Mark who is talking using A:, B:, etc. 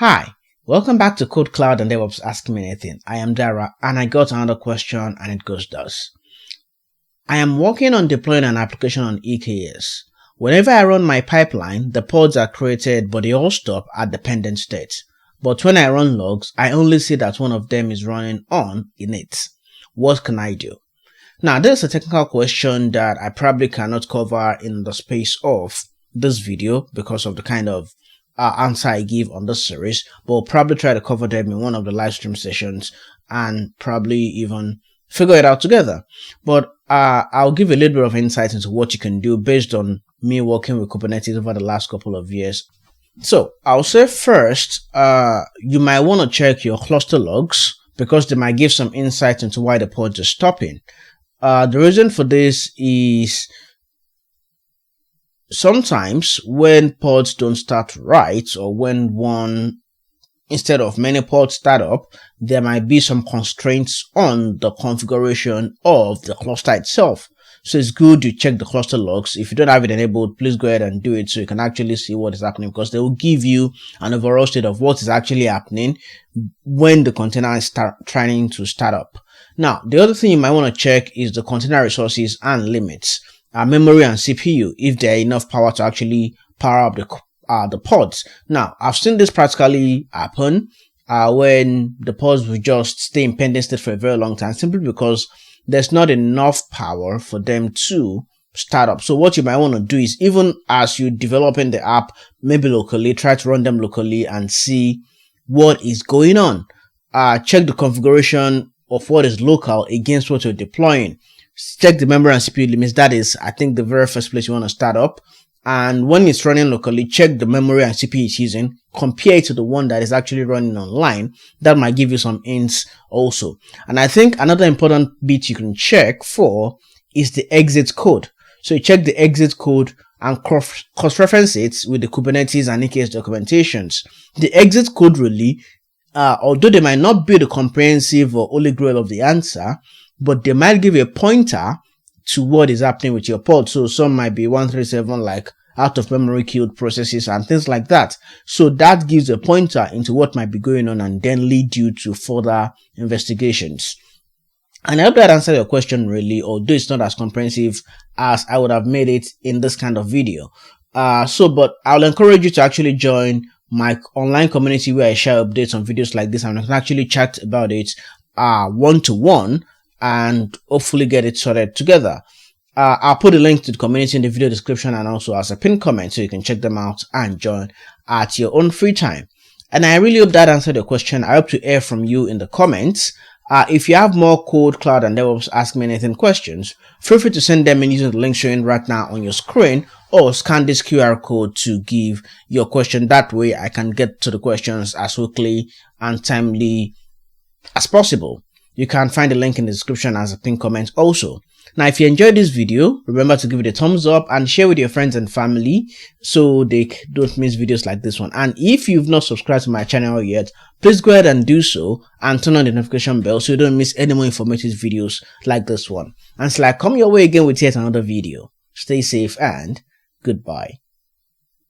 A: Hi, welcome back to Code Cloud and DevOps Ask Me Anything. I am Dara and I got another question and it goes thus. I am working on deploying an application on EKS. Whenever I run my pipeline, the pods are created but they all stop at dependent state. But when I run logs, I only see that one of them is running on init. What can I do? Now, this is a technical question that I probably cannot cover in the space of this video because of the kind of answer I give on this series, but we'll probably try to cover them in one of the live stream sessions and probably even figure it out together. But I'll give a little bit of insight into what you can do based on me working with Kubernetes over the last couple of years. So I'll say first, you might want to check your cluster logs because they might give some insight into why the pods are stopping. The reason for this is sometimes when pods don't start right, or when one instead of many pods start up, there might be some constraints on the configuration of the cluster itself. So it's good to check the cluster logs. If you don't have it enabled, please go ahead and do it so you can actually see what is happening, because they will give you an overall state of what is actually happening when the container is trying to start up. Now, the other thing you might want to check is the container resources and limits. Memory and CPU, if there are enough power to actually power up the pods. Now, I've seen this practically happen when the pods will just stay in pending state for a very long time, simply because there's not enough power for them to start up. So what you might want to do is, even as you're developing the app, maybe locally, try to run them locally and see what is going on. Check the configuration of what is local against what you're deploying. Check the memory and CPU limits. That is, I think, the very first place you want to start up. And when it's running locally, check the memory and CPU it's using, compare it to the one that is actually running online. That might give you some hints also. And I think another important bit you can check for is the exit code. So you check the exit code and cross-reference it with the Kubernetes and EKS documentations. The exit code really, although they might not be the comprehensive or holy grail of the answer, but they might give you a pointer to what is happening with your pod. So some might be 137 like out of memory queued processes and things like that. So that gives a pointer into what might be going on and then lead you to further investigations. And I hope that answered your question really, although it's not as comprehensive as I would have made it in this kind of video. But I'll encourage you to actually join my online community where I share updates on videos like this, and I can actually chat about it one-to-one and hopefully get it sorted together. I'll put a link to the community in the video description and also as a pinned comment so you can check them out and join at your own free time. And I really hope that answered your question. I hope to hear from you in the comments. If you have more Code, Cloud, and DevOps Ask Me Anything questions, feel free to send them in using the link showing right now on your screen, or scan this QR code to give your question. That way I can get to the questions as quickly and timely as possible. You can find the link in the description as a pinned comment also. Now, if you enjoyed this video, remember to give it a thumbs up and share with your friends and family so they don't miss videos like this one. And if you've not subscribed to my channel yet, please go ahead and do so and turn on the notification bell so you don't miss any more informative videos like this one. And so I come your way again with yet another video. Stay safe and goodbye.